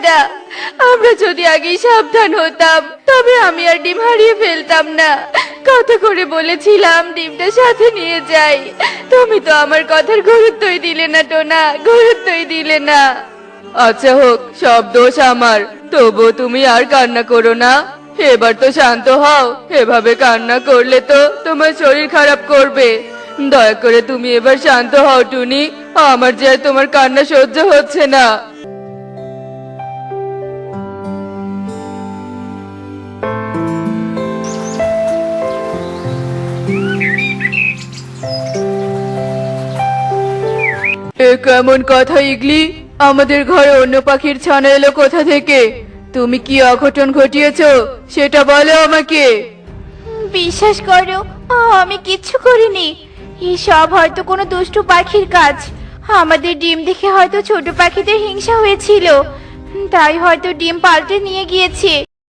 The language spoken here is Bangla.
ডিমটা। আমরা যদি আগেই সাবধান হতাম তবে আমি আর ডিম হারিয়ে ফেলতাম না। কত করে বলেছিলাম ডিমটা সাথে নিয়ে যাই, তুমি তো আমার কথার গুরুত্বই দিলে না টোনা, গুরুত্বই দিলে না। আচ্ছা হোক, সব দোষ আমার, তবু তুমি আর কান্না করো না। এবার তো শান্ত হও, এভাবে কান্না করলে তো তোমার শরীর খারাপ করবে। দয়া করে তুমি এবার শান্ত হও টুনি, আমার যে আর তোমার কান্না সহ্য হচ্ছে না। এ কেমন কথা ইগলি? আমাদের ঘরে অন্য পাখির ছানা এলো কোথা থেকে? তুমি কি অঘটন ঘটিয়েছো সেটা বলো আমাকে। বিশ্বাস করো, আমি কিচ্ছু করিনি। এই সব হয়তো কোনো দুষ্টু পাখির কাজ। আমাদের ডিম দেখে হয়তো ছোট পাখিদের হিংসা হয়েছিল, তাই হয়তো ডিম পাল্টে নিয়ে গিয়েছে।